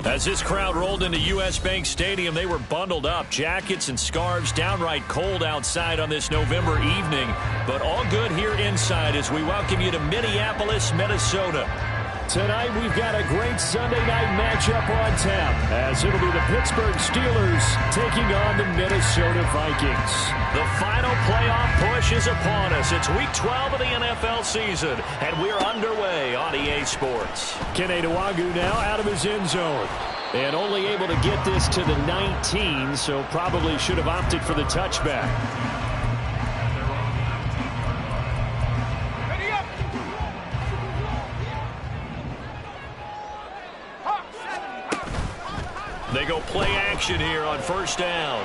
As this crowd rolled into U.S. Bank Stadium, they were bundled up, jackets and scarves, downright cold outside on this November evening, but all good here inside as we welcome you to Minneapolis, Minnesota. Tonight we've got a great Sunday night matchup on tap, as it'll be the Pittsburgh Steelers taking on the Minnesota Vikings. The final playoff push is upon us. It's Week 12 of the NFL season, and we're underway on EA Sports. Kene Nwangwu now out of his end zone, and only able to get this to the 19, so probably should have opted for the touchback. They go play action here on first down.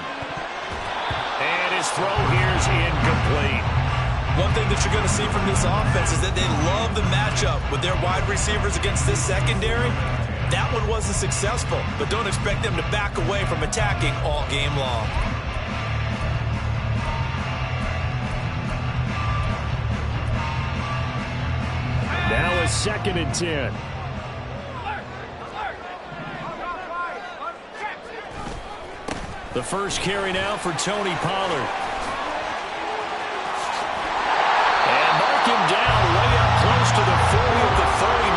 And his throw here's incomplete. One thing that you're going to see from this offense is that they love the matchup with their wide receivers against this secondary. That one wasn't successful, but don't expect them to back away from attacking all game long. Now a 2nd and 10. The first carry now for Tony Pollard. And mark him down way up close to the 40 at the 49.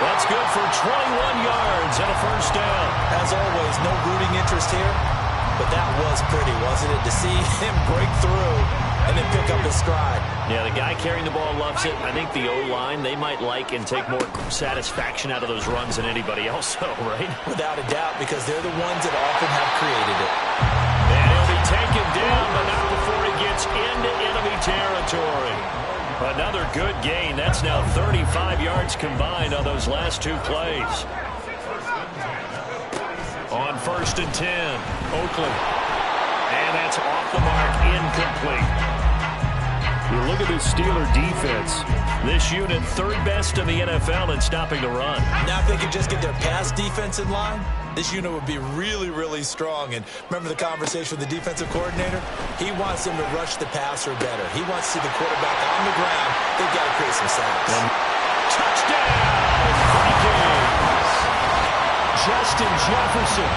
That's good for 21 yards and a first down. As always, no rooting interest here, but that was pretty, wasn't it? To see him break through and then pick up his stride. Yeah, the guy carrying the ball loves it. I think the O-line, they might like and take more satisfaction out of those runs than anybody else, though, right? Without a doubt, because they're the ones that often have created it. And he'll be taken down, but not before he gets into enemy territory. Another good gain. That's now 35 yards combined on those last two plays. On 1st and 10, Oakland. And that's off the mark, incomplete. You look at this Steeler defense. This unit, 3rd best in the NFL in stopping the run. Now if they could just get their pass defense in line, this unit would be really, really strong. And remember the conversation with the defensive coordinator? He wants them to rush the passer better. He wants to see the quarterback on the ground. They've got to create some sacks. Touchdown, Vikings! Justin Jefferson,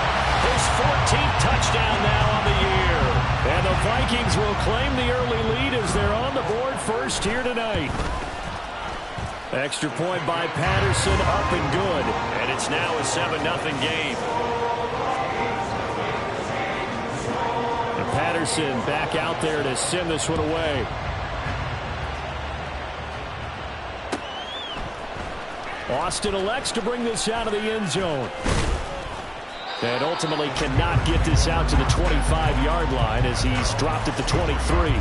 his 14th touchdown now on the year. And the Vikings will claim the early lead as they're on the board first here tonight. Extra point by Patterson, up and good. And it's now a 7-0 game. And Patterson back out there to send this one away. Austin elects to bring this out of the end zone. And ultimately cannot get this out to the 25-yard line as he's dropped at the 23.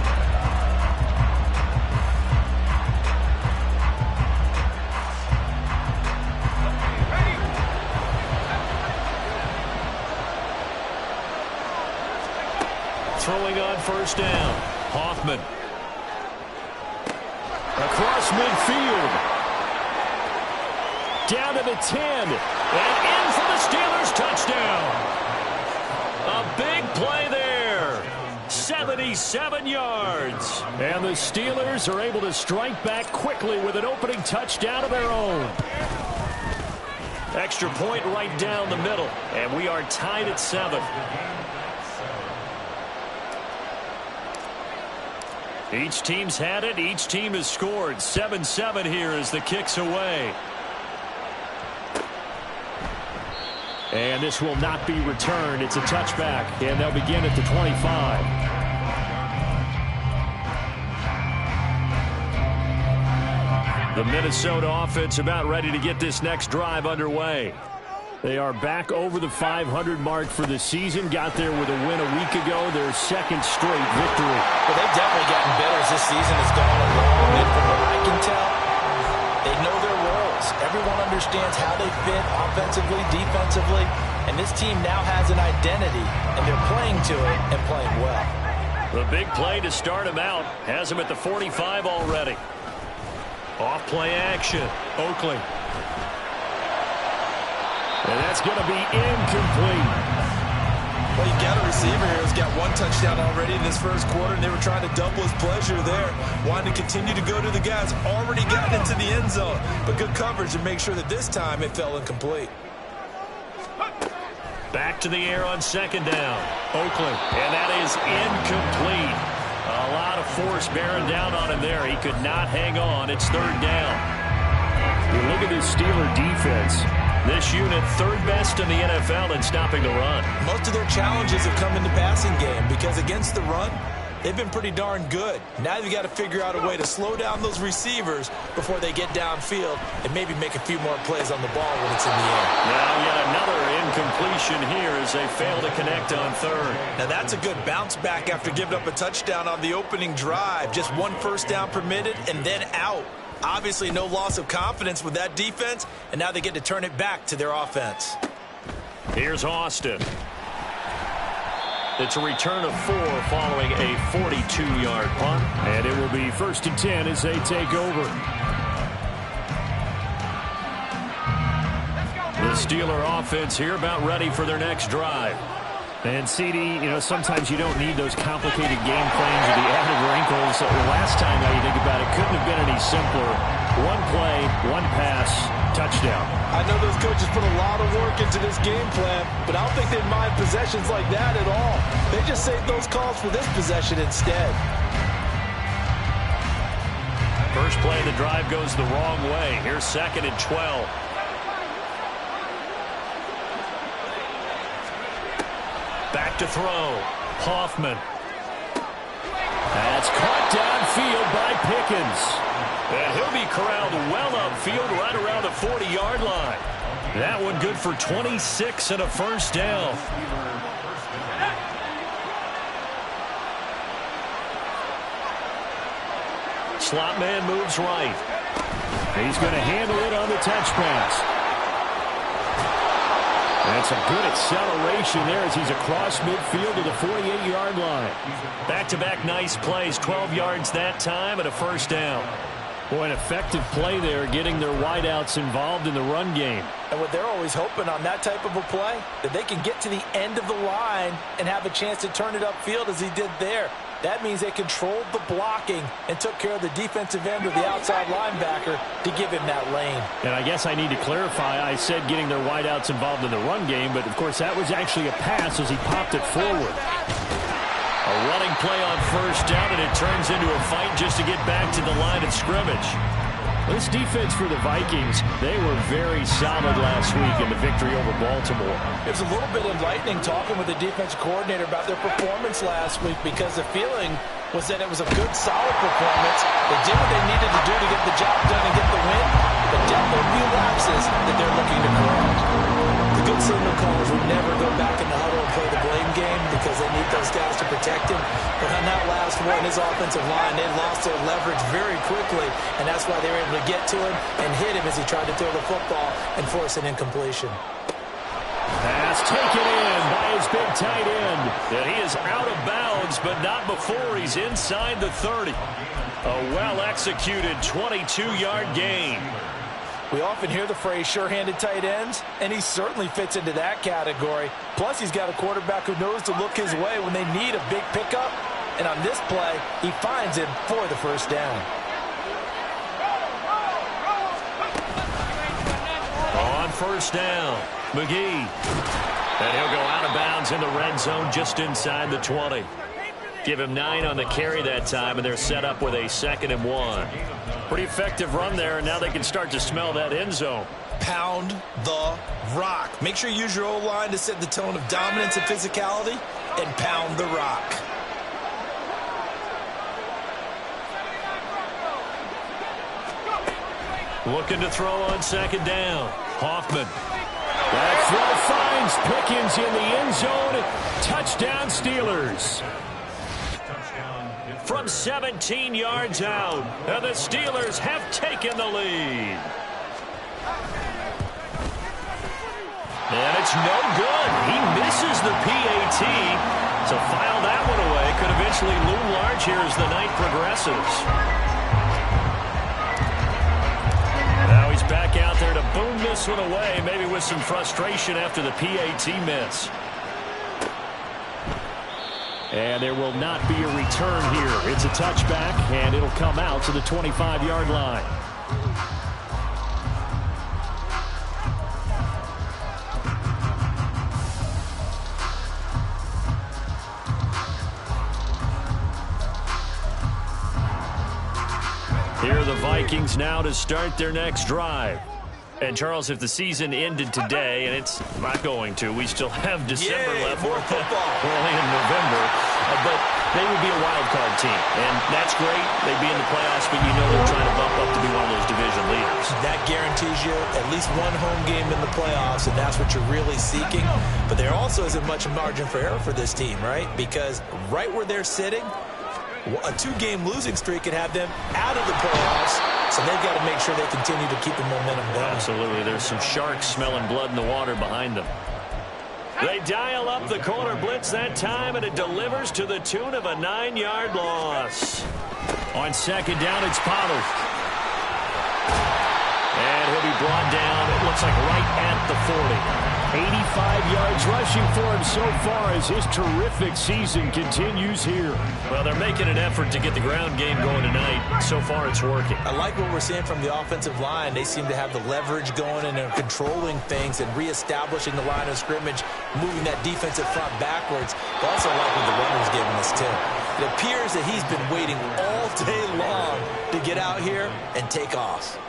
Throwing on first down. Hoffman. Across midfield. Down to the 10. And in for the Steelers touchdown. A big play there. 77 yards. And the Steelers are able to strike back quickly with an opening touchdown of their own. Extra point right down the middle. And we are tied at 7. Each team's had it. Each team has scored. 7-7 here as the kick's away. And this will not be returned. It's a touchback, and they'll begin at the 25. The Minnesota offense about ready to get this next drive underway. They are back over the 500 mark for the season. Got there with a win a week ago, their second straight victory. Well, they've definitely gotten better as this season has gone along. And from what I can tell, they know their roles. Everyone understands how they fit offensively, defensively. And this team now has an identity, and they're playing to it and playing well. The big play to start him out has him at the 45 already. Off play action. Oakley. And that's going to be incomplete. Well, you've got a receiver here who's got one touchdown already in this first quarter, and they were trying to double his pleasure there. Wanting to continue to go to the guys. Already gotten into the end zone. But good coverage to make sure that this time it fell incomplete. Back to the air on second down. Oakley. And that is incomplete. A lot of force bearing down on him there. He could not hang on. It's third down. You look at this Steeler defense. This unit third best in the NFL in stopping the run. Most of their challenges have come in the passing game because against the run, they've been pretty darn good. Now you've got to figure out a way to slow down those receivers before they get downfield and maybe make a few more plays on the ball when it's in the air. Now yet another incompletion here as they fail to connect on third. Now that's a good bounce back after giving up a touchdown on the opening drive. Just one first down permitted and then out. Obviously no loss of confidence with that defense, and now they get to turn it back to their offense. Here's Austin. It's a return of 4 following a 42-yard punt. And it will be 1st and 10 as they take over. The Steeler offense here about ready for their next drive. And, CD, sometimes you don't need those complicated game plans or the added wrinkles. The last time, now you think about it, couldn't have been any simpler. One play, one pass, touchdown. I know those coaches put a lot of work into this game plan, but I don't think they mind possessions like that at all. They just save those calls for this possession instead. First play of the drive goes the wrong way. Here's 2nd and 12. Back to throw. Hoffman. That's caught downfield by Pickens. And he'll be corralled well upfield right around the 40-yard line. That one good for 26 and a first down. Slot man moves right. He's going to handle it on the touch pass. And some good acceleration there as he's across midfield to the 48-yard line. Back-to-back nice plays, 12 yards that time and a first down. Boy, an effective play there, getting their wideouts involved in the run game. And what they're always hoping on that type of a play, that they can get to the end of the line and have a chance to turn it upfield as he did there. That means they controlled the blocking and took care of the defensive end of the outside linebacker to give him that lane. And I guess I need to clarify, I said getting their wideouts involved in the run game, but of course that was actually a pass as he popped it forward. A running play on first down, and it turns into a fight just to get back to the line of scrimmage. This defense for the Vikings, they were very solid last week in the victory over Baltimore. It was a little bit enlightening talking with the defensive coordinator about their performance last week because the feeling was that it was a good, solid performance. They did what they needed to do to get the job done and get the win, but definitely a few lapses that they're looking to correct. The good signal callers would never go back in the huddle and play the blame game because they need those guys to protect him. But on that last one, his offensive line, they lost their leverage very quickly, and that's why they were able to get to him and hit him as he tried to throw the football and force an incompletion. Pass taken in by his big tight end. And he is out of bounds, but not before he's inside the 30. A well-executed 22-yard gain. We often hear the phrase sure-handed tight ends, and he certainly fits into that category. Plus, he's got a quarterback who knows to look his way when they need a big pickup. And on this play, he finds him for the first down. On first down, McGee. And he'll go out of bounds in the red zone just inside the 20. Give him 9 on the carry that time, and they're set up with a 2nd and 1. Pretty effective run there, and now they can start to smell that end zone. Pound the rock. Make sure you use your O-line to set the tone of dominance and physicality, and pound the rock. Looking to throw on second down. Hoffman. That throw finds Pickens in the end zone. Touchdown Steelers. From 17 yards out, and the Steelers have taken the lead. And it's no good. He misses the PAT. So file that one away. Could eventually loom large here as the night progresses. Now he's back out there to boom this one away, maybe with some frustration after the PAT miss. And there will not be a return here. It's a touchback, and it'll come out to the 25-yard line. Here are the Vikings now to start their next drive. And, Charles, if the season ended today, and it's not going to, we still have December left. More football. Early in November. But they would be a wild card team. And that's great. They'd be in the playoffs, but you know they're trying to bump up to be one of those division leaders. That guarantees you at least one home game in the playoffs, and that's what you're really seeking. But there also isn't much margin for error for this team, right? Because right where they're sitting, a two-game losing streak could have them out of the playoffs, so they've got to make sure they continue to keep the momentum going. Absolutely. There's some sharks smelling blood in the water behind them. They dial up the corner blitz that time, and it delivers to the tune of a 9-yard loss. On second down, it's Pollard. And he'll be brought down, it looks like right at the 40. 85 yards rushing for him so far as his terrific season continues here. Well, they're making an effort to get the ground game going tonight. So far, it's working. I like what we're seeing from the offensive line. They seem to have the leverage going, and they're controlling things and reestablishing the line of scrimmage, moving that defensive front backwards. But also like what the runner's giving us, too. It appears that he's been waiting all day long to get out here and take off.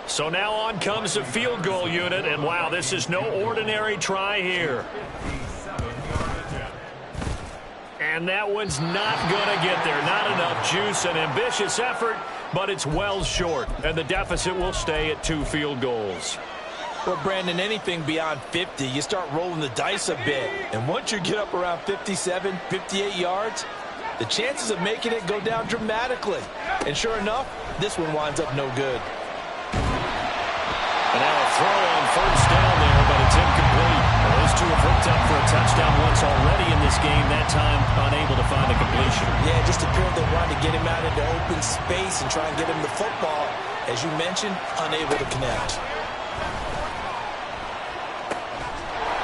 So now on comes the field goal unit, and wow, this is no ordinary try here. And that one's not going to get there. Not enough juice. An ambitious effort, but it's well short, and the deficit will stay at 2 field goals. Well, Brandon, anything beyond 50, you start rolling the dice a bit. And once you get up around 57, 58 yards, the chances of making it go down dramatically. And sure enough, this one winds up no good. And now a throw on first down there, but it's incomplete. Well, those two have hooked up for a touchdown once already in this game, that time unable to find a completion. Yeah, just appeared they wanted to get him out into open space and try and get him the football. As you mentioned, unable to connect.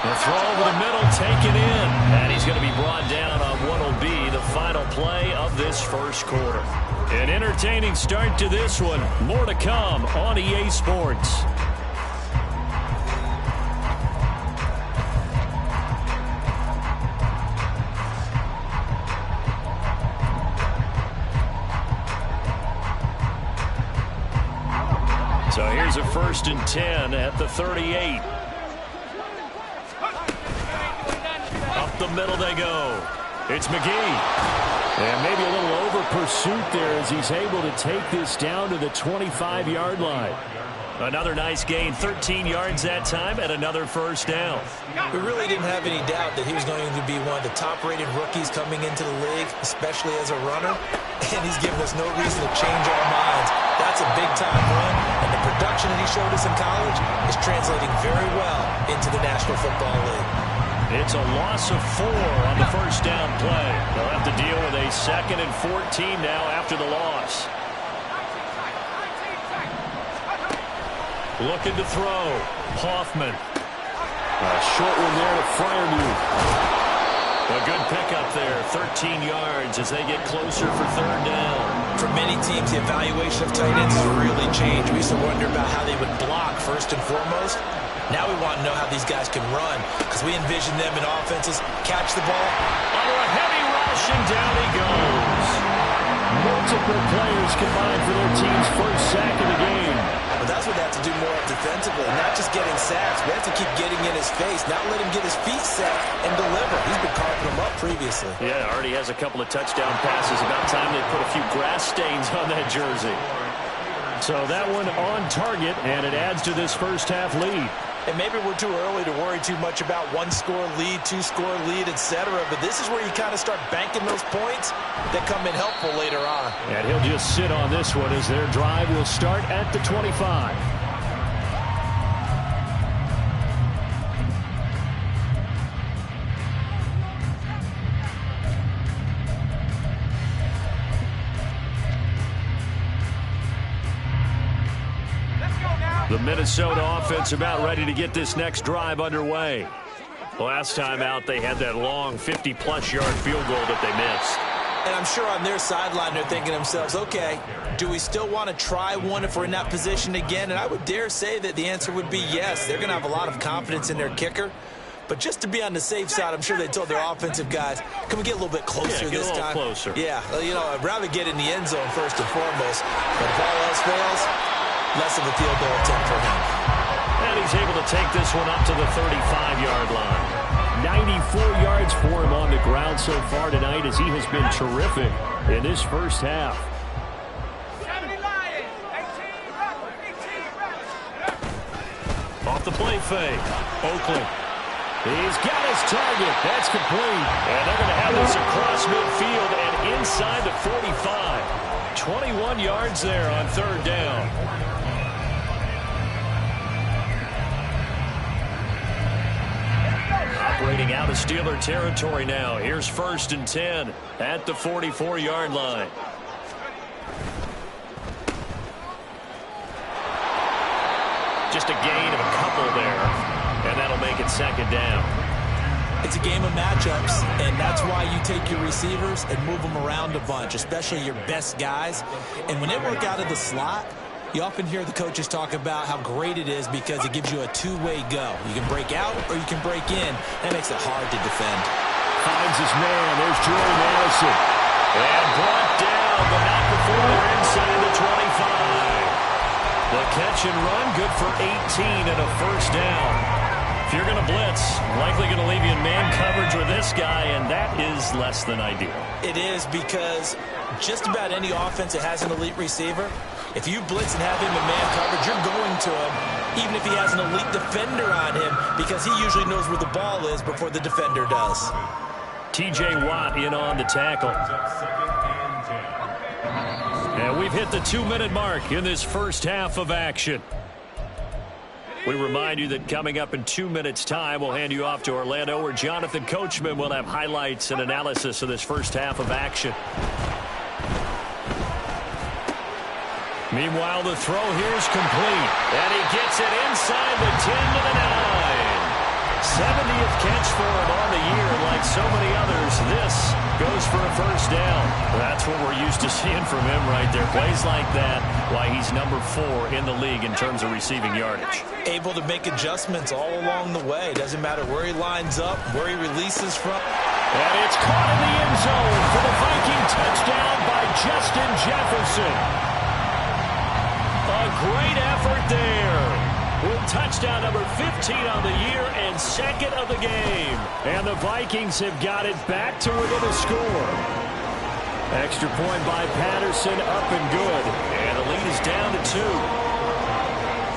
The throw over the middle, taken in. And he's going to be brought down on what will be the final play of this first quarter. An entertaining start to this one. More to come on EA Sports. So here's a 1st and 10 at the 38. Up the middle they go. It's McGee. And maybe a little over pursuit there as he's able to take this down to the 25-yard line. Another nice gain, 13 yards that time, and another first down. We really didn't have any doubt that he was going to be one of the top-rated rookies coming into the league, especially as a runner. And he's given us no reason to change our minds. That's a big-time run, and the production that he showed us in college is translating very well into the National Football League. It's a loss of 4 on the first down play. They'll have to deal with a 2nd and 14 now after the loss. Looking to throw. Hoffman. A short one there to Freiermuth. A good pickup there. 13 yards as they get closer for 3rd down. For many teams, the evaluation of tight ends has really changed. We used to wonder about how they would block first and foremost. Now we want to know how these guys can run, because we envision them in offenses catch the ball. Under a heavy rush, and down he goes. Multiple players combined for their team's first sack of the game. Well, that's what they have to do more of defensively, not just getting sacks. We have to keep getting in his face, not let him get his feet set and deliver. He's been carving them up previously. Yeah, already has a couple of touchdown passes. About time they put a few grass stains on that jersey. So that one on target, and it adds to this first half lead. And maybe we're too early to worry too much about one-score lead, two-score lead, etc. But this is where you kind of start banking those points that come in helpful later on. And he'll just sit on this one as their drive will start at the 25. The Minnesota offense about ready to get this next drive underway. Last time out, they had that long 50-plus yard field goal that they missed. And I'm sure on their sideline, they're thinking to themselves, okay, do we still want to try one if we're in that position again? And I would dare say that the answer would be yes. They're going to have a lot of confidence in their kicker. But just to be on the safe side, I'm sure they told their offensive guys, can we get a little bit closer this time? Get a little closer. Yeah, you know, I'd rather get in the end zone first and foremost. But if all else fails, less of a field goal attempt for him. And he's able to take this one up to the 35-yard line. 94 yards for him on the ground so far tonight as he has been terrific in this first half. Off the play fake. Oakland. He's got his target. That's complete. And they're going to have this across midfield and inside the 45. 21 yards there on third down. Operating out of Steeler territory now. Here's 1st and 10 at the 44-yard line. Just a gain of a couple there, and that'll make it 2nd down. It's a game of matchups, and that's why you take your receivers and move them around a bunch, especially your best guys. And when they work out of the slot, you often hear the coaches talk about how great it is because it gives you a two-way go. You can break out or you can break in. That makes it hard to defend. Finds his man. There's Jordan Allison. And brought down, but not before they're inside the 25. The catch and run, good for 18 and a 1st down. If you're going to blitz, likely going to leave you in man coverage with this guy, and that is less than ideal. It is because just about any offense that has an elite receiver, if you blitz and have him in man coverage, you're going to him, even if he has an elite defender on him, because he usually knows where the ball is before the defender does. T.J. Watt in on the tackle. And we've hit the 2-minute mark in this first half of action. We remind you that coming up in 2 minutes' time, we'll hand you off to Orlando, where Jonathan Coachman will have highlights and analysis of this first half of action. Meanwhile, the throw here is complete. And he gets it inside the 10 to the 9. 70th catch for him on the year. Like so many others, this goes for a 1st down. That's what we're used to seeing from him right there. Plays like that, why he's number 4 in the league in terms of receiving yardage. Able to make adjustments all along the way. Doesn't matter where he lines up, where he releases from. And it's caught in the end zone for the Viking touchdown by Justin Jefferson. A great effort there. With touchdown number 15 on the year and 2nd of the game. And the Vikings have got it back to within a score. Extra point by Patterson, up and good. And the lead is down to 2.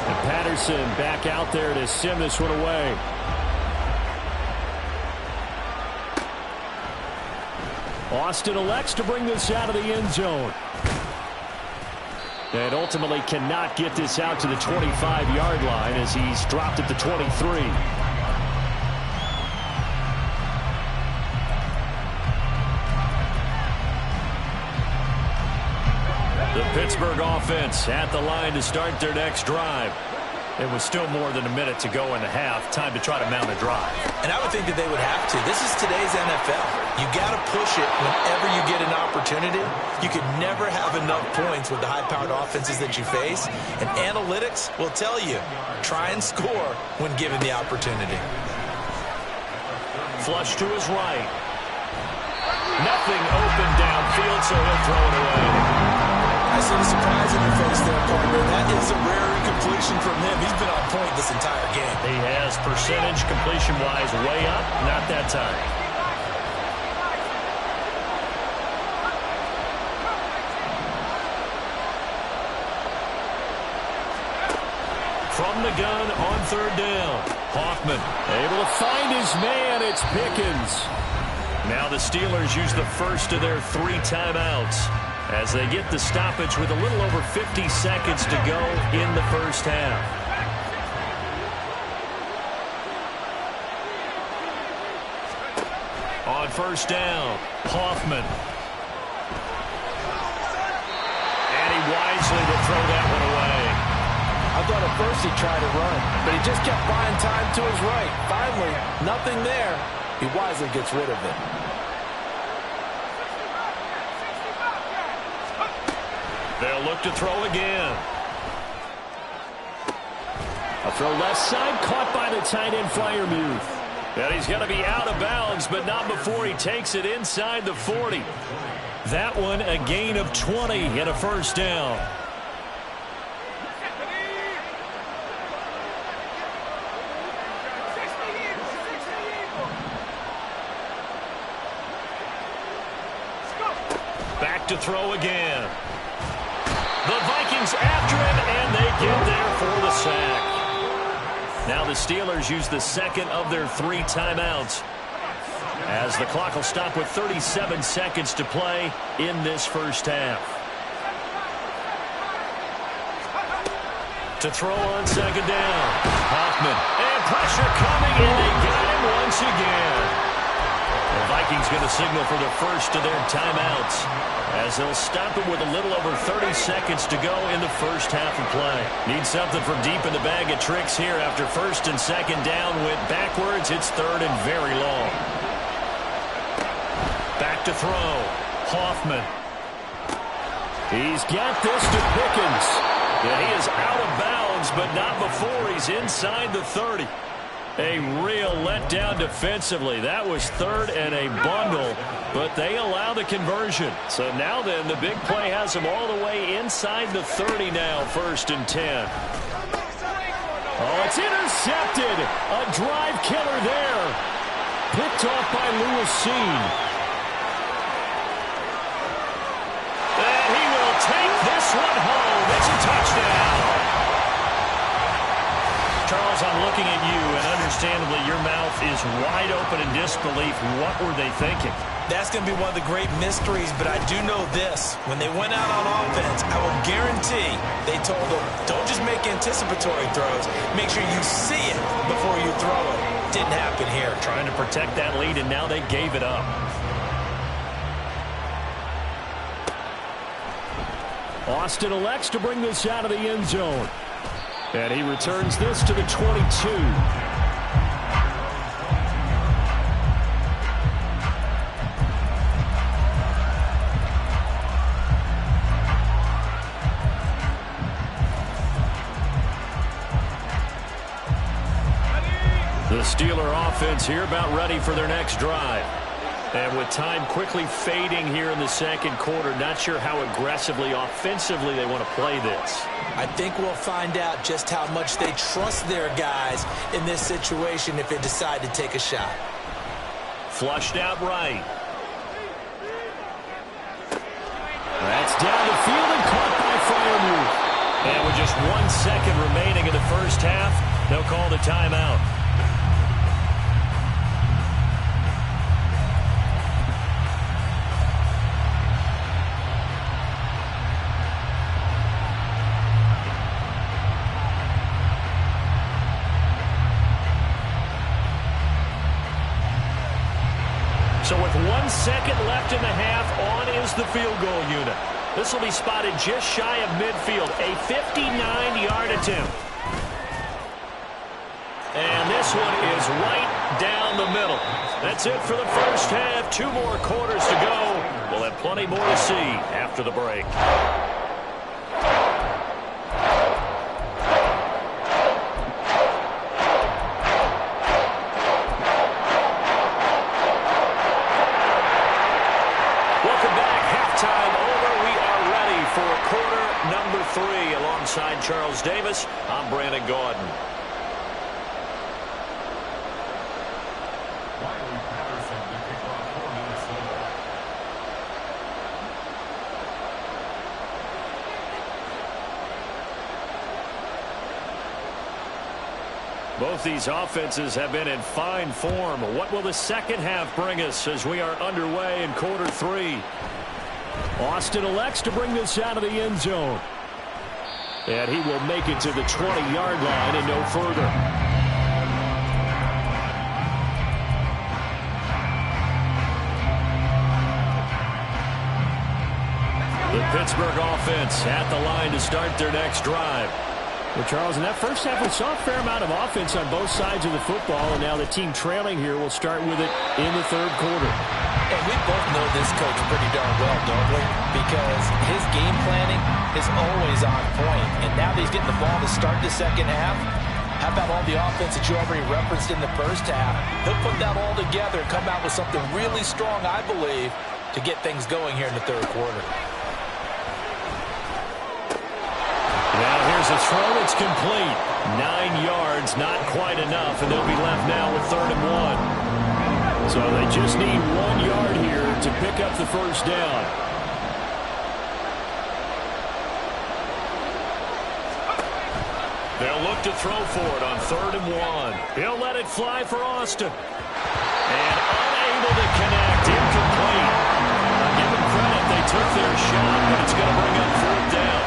And Patterson back out there to sim this one away. Austin elects to bring this out of the end zone. And ultimately cannot get this out to the 25-yard line as he's dropped at the 23. The Pittsburgh offense at the line to start their next drive. It was still more than a minute to go in the half. Time to try to mount a drive. And I would think that they would have to. This is today's NFL. You got to push it whenever you get an opportunity. You could never have enough points with the high-powered offenses that you face. And analytics will tell you, try and score when given the opportunity. Flush to his right. Nothing open downfield, so he'll throw it away. I see the surprise in your face there, partner. That is a rare incompletion from him. He's been on point this entire game. He has percentage completion-wise way up, not that time. From the gun on third down. Hoffman able to find his man. It's Pickens. Now the Steelers use the first of their 3 timeouts as they get the stoppage with a little over 50 seconds to go in the first half. On first down, Hoffman. And he wisely will throw that one away. I thought at first he tried to run, but he just kept buying time to his right. Finally, nothing there. He wisely gets rid of it. They'll look to throw again. A throw left side, caught by the tight end Freiermuth. And he's going to be out of bounds, but not before he takes it inside the 40. That one a gain of 20 and a first down. Back to throw again. The Vikings after him, and they get there for the sack. Now the Steelers use the second of their 3 timeouts, as the clock will stop with 37 seconds to play in this first half. To throw on second down. Hoffman. And pressure coming, and they got him once again. The Vikings going to signal for the first of their timeouts, as they'll stop it with a little over 30 seconds to go in the first half of play. Need something from deep in the bag of tricks here after first and second down went backwards. It's third and very long. Back to throw. Hoffman. He's got this to Pickens. And he is out of bounds, but not before he's inside the 30. A real letdown defensively. That was third and a bundle, but they allow the conversion. So now then, the big play has them all the way inside the 30 now, first and 10. Oh, it's intercepted. A drive killer there. Picked off by Lewis Seen. And he will take this one home. It's a touchdown. Charles, I'm looking at you, and understandably your mouth is wide open in disbelief. What were they thinking? That's going to be one of the great mysteries, but I do know this. When they went out on offense, I will guarantee they told them, don't just make anticipatory throws. Make sure you see it before you throw it. Didn't happen here. Trying to protect that lead, and now they gave it up. Austin elects to bring this out of the end zone. And he returns this to the 22. The Steeler offense here about ready for their next drive. And with time quickly fading here in the second quarter, not sure how aggressively, offensively they want to play this. I think we'll find out just how much they trust their guys in this situation if they decide to take a shot. Flushed out right. That's down the field and caught by Freiermuth. And with just 1 second remaining in the first half, they'll call the timeout. So with 1 second left in the half, on is the field goal unit. This will be spotted just shy of midfield, a 59-yard attempt. And this one is right down the middle. That's it for the first half. 2 more quarters to go. We'll have plenty more to see after the break. alongside Charles Davis, I'm Brandon Gaudin. Both these offenses have been in fine form. What will the second half bring us as we are underway in quarter three? Austin elects to bring this out of the end zone. And he will make it to the 20-yard line and no further. The Pittsburgh offense at the line to start their next drive. Well, Charles, in that first half, we saw a fair amount of offense on both sides of the football, and now the team trailing here will start with it in the third quarter. And we both know this coach pretty darn well, don't we? Because his game planning is always on point. And now that he's getting the ball to start the second half, how about all the offense that you already referenced in the first half? He'll put that all together and come out with something really strong, I believe, to get things going here in the third quarter. Now here's a throw that's complete. 9 yards, not quite enough, and they'll be left now with 3rd and 1. So they just need 1 yard here to pick up the first down. They'll look to throw for it on 3rd and 1. He'll let it fly for Austin. And unable to connect, incomplete. I'll give them credit, they took their shot, but it's going to bring up 4th down.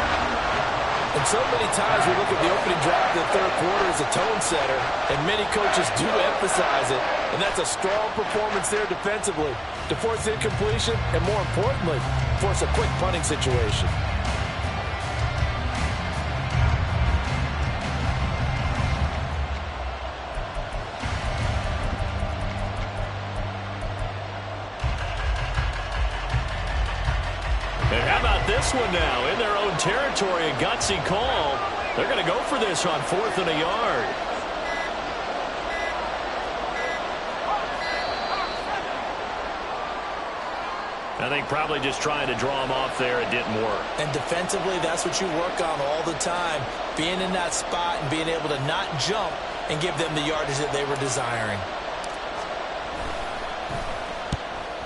And so many times we look at the opening drive of the third quarter as a tone setter, and many coaches do emphasize it, and that's a strong performance there defensively to force incompletion and, more importantly, force a quick punting situation. And how about this one now? In their own territory, a gutsy call. They're going to go for this on 4th and a yard. I think probably just trying to draw him off there. It didn't work. And defensively, that's what you work on all the time. Being in that spot and being able to not jump and give them the yardage that they were desiring.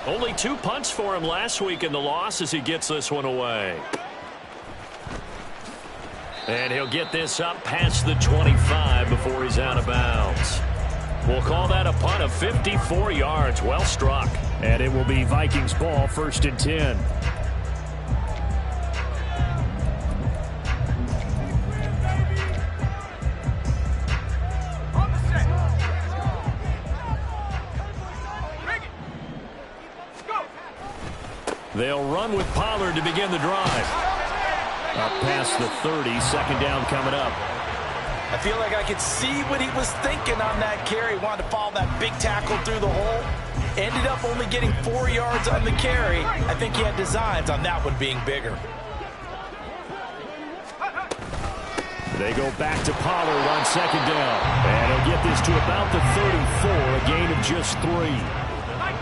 Only 2 punts for him last week in the loss as he gets this one away. And he'll get this up past the 25 before he's out of bounds. We'll call that a punt of 54 yards. Well struck. And it will be Vikings ball, 1st and 10. They'll run with Pollard to begin the drive. Up past the 30, 2nd down coming up. I feel like I could see what he was thinking on that carry. Wanted to follow that big tackle through the hole. Ended up only getting 4 yards on the carry. I think he had designs on that one being bigger. They go back to Pollard on 2nd down. And he'll get this to about the 34, a gain of just 3.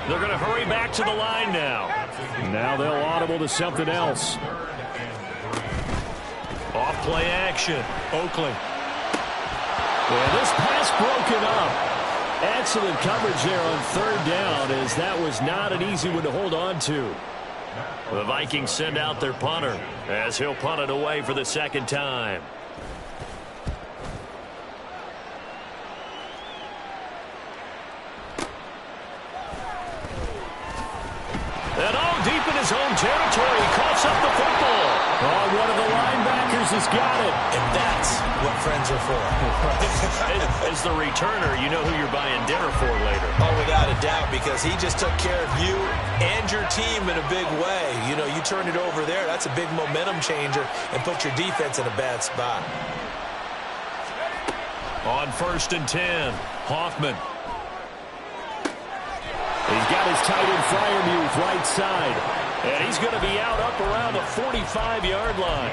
They're going to hurry back to the line now. Now they'll audible to something else. Off play action. Oakley. Well, this pass broken up. Excellent coverage there on 3rd down, as that was not an easy one to hold on to. The Vikings send out their punter as he'll punt it away for the 2nd time. And deep in his home territory, he coughs up the football. Oh, one of the linebackers has got it. And that's what friends are for. As the returner, you know who you're buying dinner for later. Oh, without a doubt, because he just took care of you and your team in a big way. You know, you turn it over there, that's a big momentum changer and put your defense in a bad spot. On 1st and 10, Hoffman. He's got his tight end Freiermuth right side. And he's going to be out up around the 45-yard line.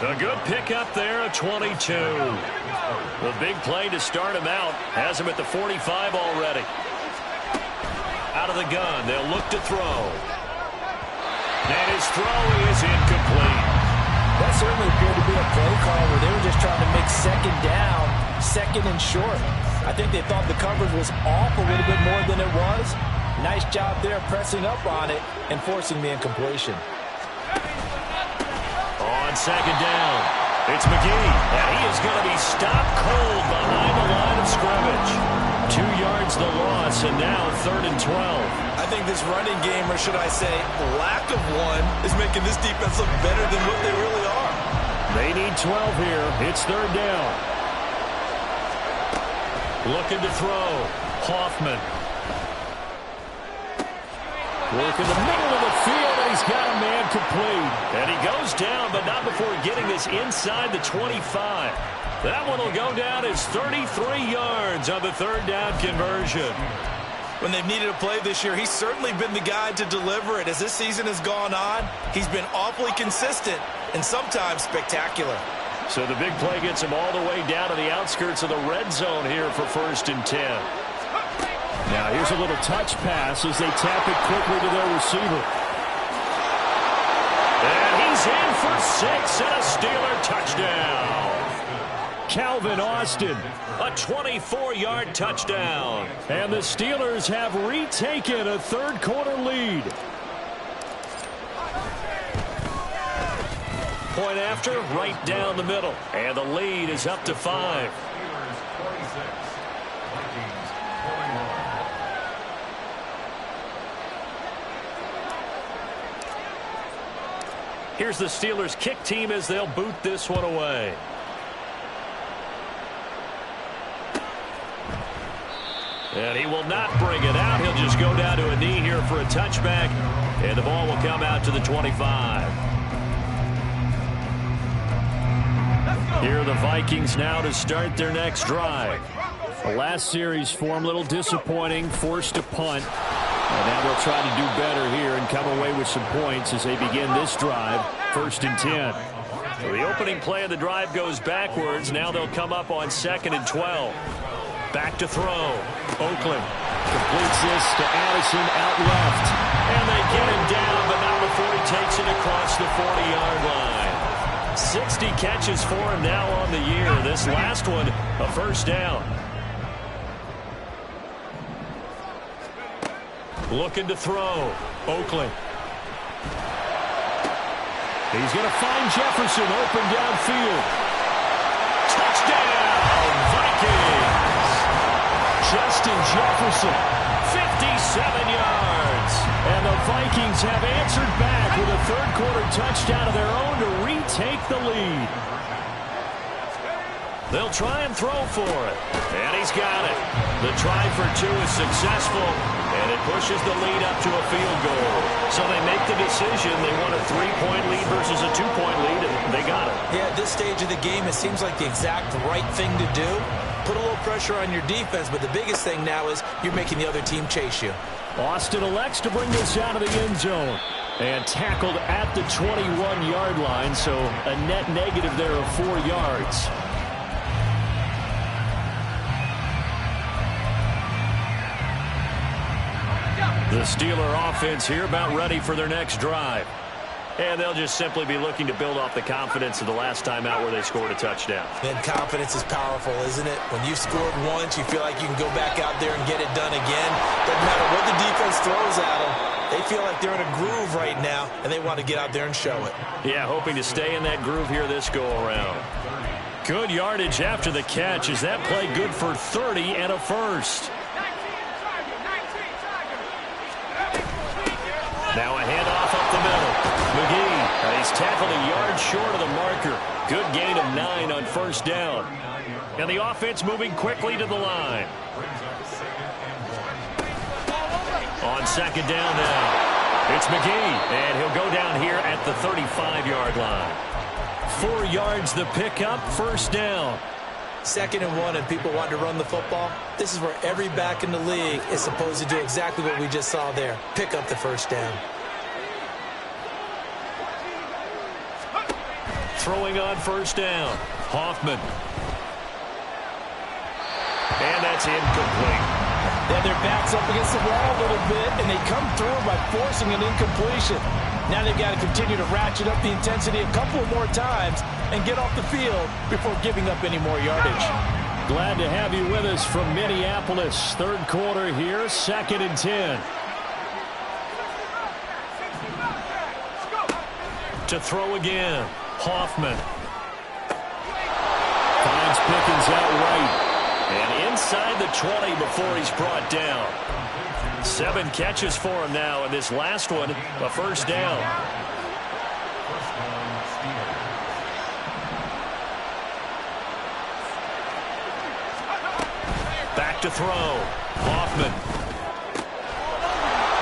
A good pickup there, a 22. The big play to start him out has him at the 45 already. Out of the gun, they'll look to throw. And his throw is incomplete. The certainly appeared to be a play call where they were just trying to make second down, second and short. I think they thought the coverage was off a little bit more than it was. Nice job there pressing up on it and forcing the incompletion. On second down, it's McGee, and he is going to be stopped cold behind the line of scrimmage. 2 yards the loss, and now 3rd and 12. I think this running game, or should I say lack of one, is making this defense look better than what they really are. They need 12 here. It's 3rd down. Looking to throw. Hoffman. Working the middle of the field, and he's got a man complete. And he goes down, but not before getting this inside the 25. That one will go down as 33 yards on the 3rd down conversion. When they've needed a play this year, he's certainly been the guy to deliver it. As this season has gone on, he's been awfully consistent and sometimes spectacular. So the big play gets him all the way down to the outskirts of the red zone here for 1st and 10. Now here's a little touch pass as they tap it quickly to their receiver. And he's in for 6 and a Steeler touchdown. Calvin Austin. A 24-yard touchdown. And the Steelers have retaken a 3rd quarter lead. Point after, right down the middle. And the lead is up to 5. Here's the Steelers kick team as they'll boot this one away. And he will not bring it out. He'll just go down to a knee here for a touchback. And the ball will come out to the 25. Here are the Vikings now to start their next drive. The last series for them a little disappointing, forced to punt. And now they'll try to do better here and come away with some points as they begin this drive, 1st and 10. So the opening play of the drive goes backwards. Now they'll come up on 2nd and 12. Back to throw. Oakland completes this to Addison out left. And they get him down, but not before he takes it across the 40-yard line. 60 catches for him now on the year. This last one, a 1st down. Looking to throw. Oakland. He's going to find Jefferson open downfield. Touchdown, Vikings. Justin Jefferson. 57 yards. And the Vikings have answered back with a 3rd quarter touchdown of their own to retake the lead. They'll try and throw for it. And he's got it. The try for 2 is successful. And it pushes the lead up to a field goal. So they make the decision. They want a 3-point lead versus a 2-point lead, and they got it. Yeah, at this stage of the game, it seems like the exact right thing to do. Put a little pressure on your defense, but the biggest thing now is you're making the other team chase you. Austin elects to bring this out of the end zone. And tackled at the 21-yard line, so a net negative there of 4 yards. The Steeler offense here about ready for their next drive. And they'll just simply be looking to build off the confidence of the last time out where they scored a touchdown. And confidence is powerful, isn't it? When you scored once, you feel like you can go back out there and get it done again. Doesn't matter what the defense throws at them. They feel like they're in a groove right now, and they want to get out there and show it. Yeah, hoping to stay in that groove here this go-around. Good yardage after the catch. Is that play good for 30 and a 1st? Now a handoff up the middle. McGee, he's tackled a yard short of the marker. Good gain of 9 on 1st down. And the offense moving quickly to the line. On 2nd down now, it's McGee, and he'll go down here at the 35-yard line. 4 yards the pickup, 1st down. 2nd and 1, and people want to run the football. This is where every back in the league is supposed to do exactly what we just saw there. Pick up the 1st down. Throwing on 1st down. Hoffman. And that's incomplete. Yeah, their back's up against the wall a little bit, and they come through by forcing an incompletion. Now they've got to continue to ratchet up the intensity a couple more times and get off the field before giving up any more yardage. Glad to have you with us from Minneapolis. Third quarter here, 2nd and 10. To throw again, Hoffman. Finds Pickens out right. And inside the 20 before he's brought down. 7 catches for him now, and this last one, a first down. Back to throw. Hoffman.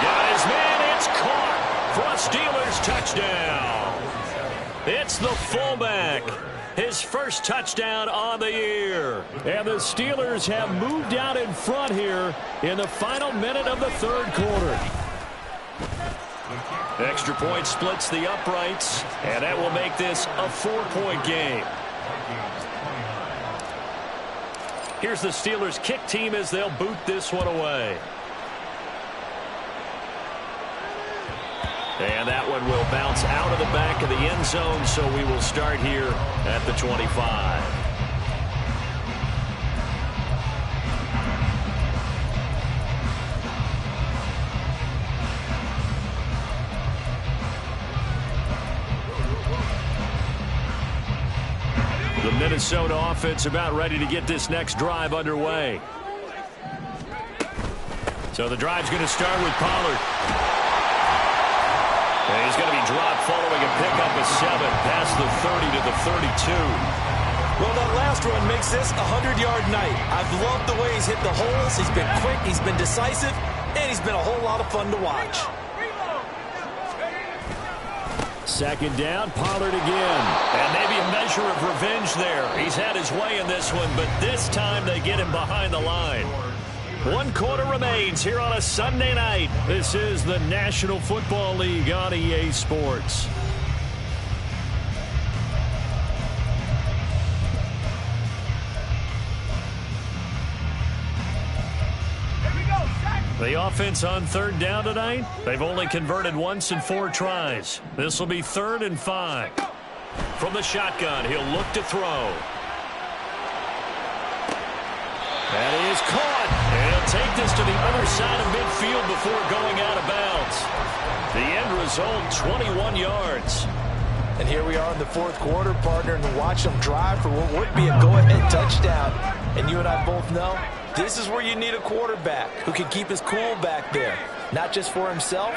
Got his man. It's caught for a Steelers touchdown. It's the fullback. His first touchdown on the year. And the Steelers have moved out in front here in the final minute of the third quarter. Extra point splits the uprights, and that will make this a 4-point game. Here's the Steelers kick team as they'll boot this one away. And that one will bounce out of the back of the end zone, so we will start here at the 25. The Minnesota offense about ready to get this next drive underway. So the drive's going to start with Pollard. And he's going to be dropped following a pickup of 7 past the 30 to the 32. Well, that last run makes this a 100-yard night. I've loved the way he's hit the holes. He's been quick, he's been decisive, and he's been a whole lot of fun to watch. 2nd down, Pollard again. And maybe a measure of revenge there. He's had his way in this one, but this time they get him behind the line. 1 quarter remains here on a Sunday night. This is the National Football League on EA Sports. The offense on 3rd down tonight, they've only converted once in 4 tries. This will be 3rd and 5. From the shotgun, he'll look to throw. And he is caught. And he'll take this to the other side of midfield before going out of bounds. The end result, 21 yards. And here we are in the 4th quarter, partner, and watch them drive for what would be a go-ahead touchdown. And you and I both know this is where you need a quarterback who can keep his cool back there. Not just for himself,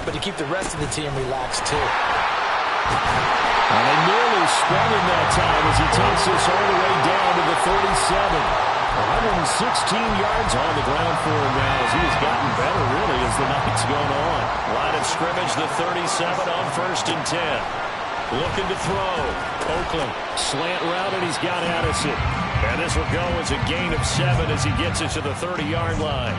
but to keep the rest of the team relaxed too. And they nearly sprung him that time as he takes this all the way down to the 37. 116 yards on the ground for him now as he has gotten better, really, as the night's gone on. Line of scrimmage, the 37 on 1st and 10. Looking to throw. Oakland, slant route, and he's got Addison. And this will go as a gain of 7 as he gets it to the 30-yard line.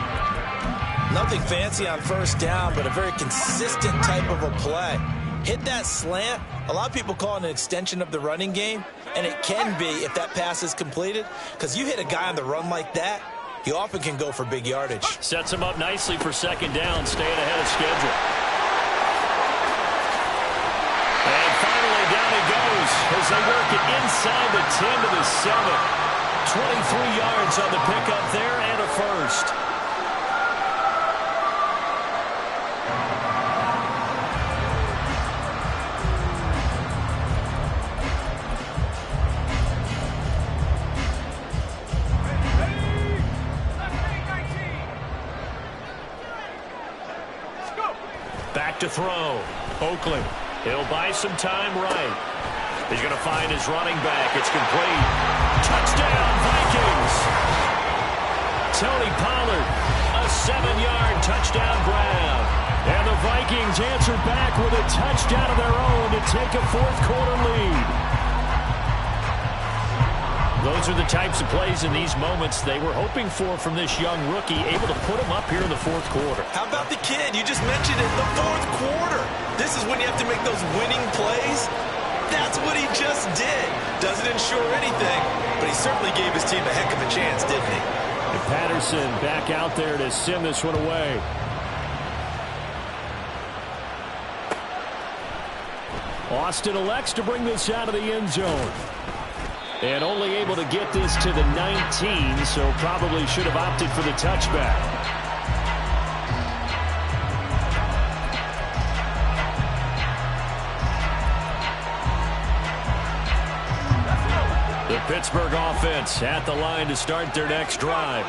Nothing fancy on 1st down, but a very consistent type of a play. Hit that slant. A lot of people call it an extension of the running game, and it can be if that pass is completed, because you hit a guy on the run like that, he often can go for big yardage. Sets him up nicely for 2nd down, staying ahead of schedule. And finally down he goes as they work it inside the 10 to the 7. 23 yards on the pickup there and a first. Back to throw. Oakland. He'll buy some time right. He's going to find his running back. It's complete. Touchdown, Vikings. Tony Pollard, a 7-yard touchdown grab. And the Vikings answer back with a touchdown of their own to take a 4th quarter lead. Those are the types of plays in these moments they were hoping for from this young rookie, able to put him up here in the 4th quarter. How about the kid? You just mentioned it, the 4th quarter. This is when you have to make those winning plays. That's what he just did. Doesn't ensure anything, but he certainly gave his team a heck of a chance, didn't he? And Patterson back out there to send this one away. Austin elects to bring this out of the end zone. And only able to get this to the 19, so probably should have opted for the touchback. The Pittsburgh offense at the line to start their next drive.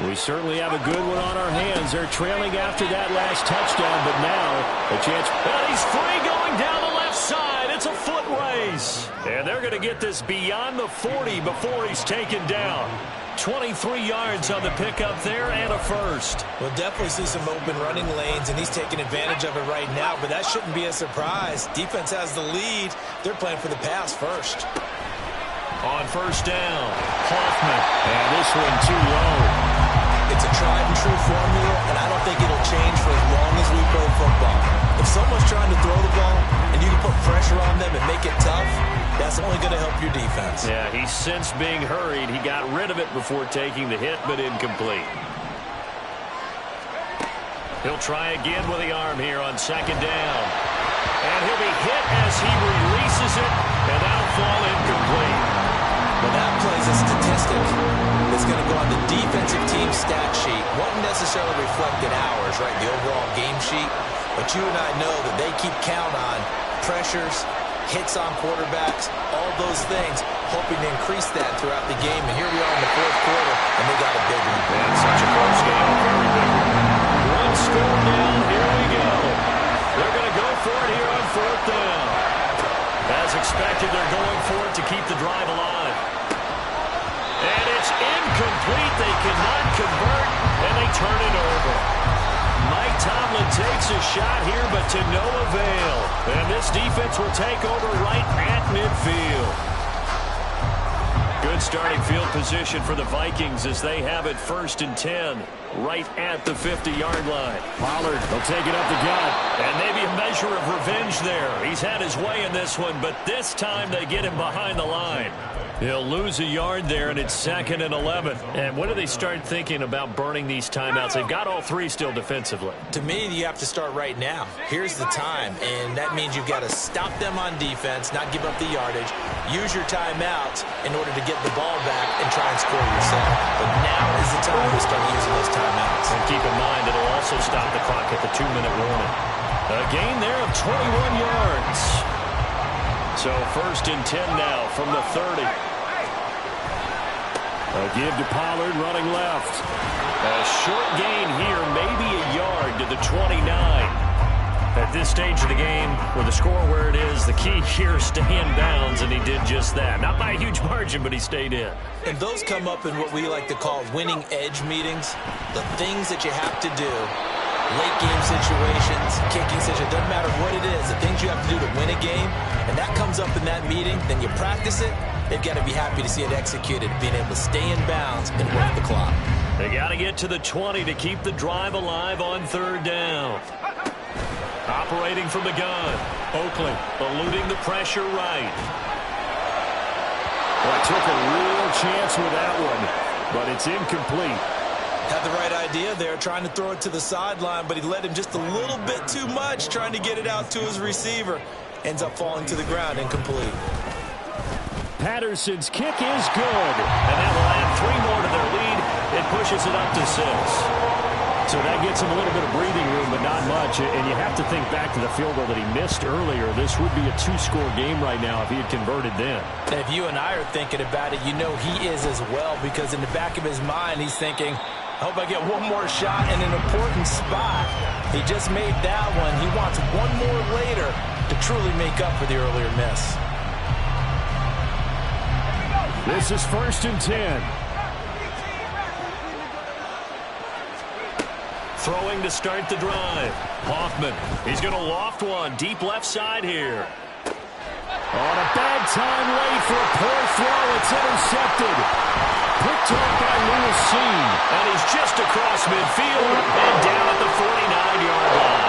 We certainly have a good one on our hands. They're trailing after that last touchdown, but now a chance. And he's free going down the left side. It's a foot race. And they're going to get this beyond the 40 before he's taken down. 23 yards on the pickup there and a first. We'll definitely see some open running lanes, and he's taking advantage of it right now, but that shouldn't be a surprise. Defense has the lead. They're playing for the pass first. On first down, Hoffman. And this one too low. It's a tried-and-true formula, and I don't think it'll change for as long as we play football. If someone's trying to throw the ball and you can put pressure on them and make it tough, that's only going to help your defense. Yeah, he sensed being hurried. He got rid of it before taking the hit, but incomplete. He'll try again with the arm here on second down. And he'll be hit as he releases it, and that'll fall incomplete. Well, that play's a statistic. It's going to go on the defensive team stat sheet. Won't necessarily reflect in ours, right, the overall game sheet. But you and I know that they keep count on pressures, hits on quarterbacks, all those things, hoping to increase that throughout the game. And here we are in the fourth quarter, and they got a big one. And such a close game, a very big one. One score down, here we go. They're going to go for it here on fourth down. As expected, they're going for it to keep the drive alive. And it's incomplete. They cannot convert, and they turn it over. Mike Tomlin takes a shot here, but to no avail. And this defense will take over right at midfield. Good starting field position for the Vikings as they have it 1st and 10 right at the 50-yard line. Pollard will take it up the gut. And maybe a measure of revenge there. He's had his way in this one, but this time they get him behind the line. He'll lose a yard there, and it's 2nd and 11. And when do they start thinking about burning these timeouts? They've got all three still defensively. To me, you have to start right now. Here's the time, and that means you've got to stop them on defense, not give up the yardage, use your timeouts in order to get the ball back and try and score yourself. But now is the time to start using those timeouts. And keep in mind, it'll also stop the clock at the 2-minute warning. A gain there of 21 yards. So 1st and 10 now from the 30. A give to Pollard running left. A short gain here, maybe a yard to the 29. At this stage of the game, with the score where it is, the key here is stay in bounds, and he did just that. Not by a huge margin, but he stayed in. And those come up in what we like to call winning edge meetings. The things that you have to do, late game situations, kicking situations, doesn't matter what it is, the things you have to do to win a game, and that comes up in that meeting, then you practice it. They've got to be happy to see it executed, being able to stay in bounds and work the clock. They got to get to the 20 to keep the drive alive on 3rd down. Operating from the gun, Oakley eluding the pressure right. Well, took a real chance with that one, but it's incomplete. Had the right idea there, trying to throw it to the sideline, but he let him just a little bit too much, trying to get it out to his receiver. Ends up falling to the ground, incomplete. Patterson's kick is good. And that will add 3 more to their lead. It pushes it up to 6. So that gets him a little bit of breathing room, but not much. And you have to think back to the field goal that he missed earlier. This would be a 2-score game right now if he had converted then. And if you and I are thinking about it, you know he is as well, because in the back of his mind, he's thinking, I hope I get one more shot in an important spot. He just made that one. He wants one more later to truly make up for the earlier miss. This is 1st and 10. Throwing to start the drive. Hoffman, he's going to loft one deep left side here. On a bad time late for a poor throw. It's intercepted. Picked up by Lewis Seen. And he's just across midfield and down at the 49-yard line.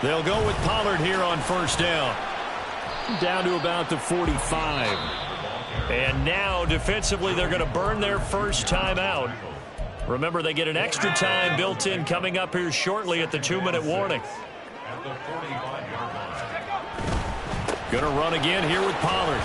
They'll go with Pollard here on 1st down. Down to about the 45. And now, defensively, they're going to burn their first timeout. Remember, they get an extra time built in coming up here shortly at the 2-minute warning. Going to run again here with Pollard.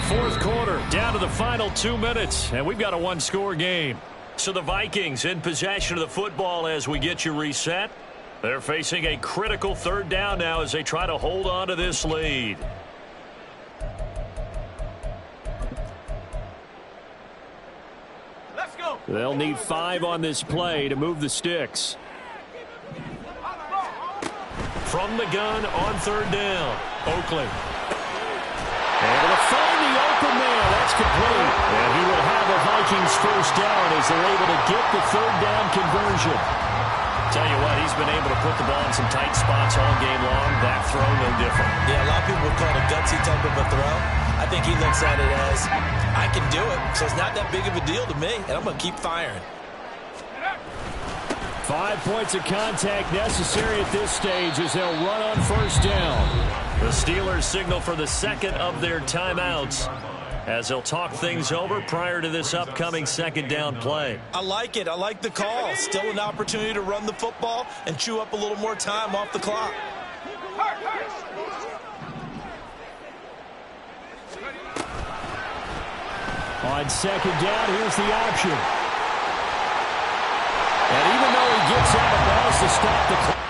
Fourth quarter, down to the final 2 minutes, and we've got a one-score game. So the Vikings in possession of the football as we get you reset. They're facing a critical third down now as they try to hold on to this lead. Let's go. They'll need 5 on this play to move the sticks. From the gun on third down, Oakley. Able to find the open man. That's complete. And he will have a Vikings first down as they're able to get the third down conversion. Tell you what, he's been able to put the ball in some tight spots all game long. That throw, no different. Yeah, a lot of people would call it a gutsy type of a throw. I think he looks at it as, I can do it, so it's not that big of a deal to me, and I'm going to keep firing. 5 points of contact necessary at this stage as they'll run on first down. The Steelers signal for the second of their timeouts as they'll talk things over prior to this upcoming second down play. I like it. I like the call. Still an opportunity to run the football and chew up a little more time off the clock. On second down, here's the option. And even though he gets out of bounds to stop the clock,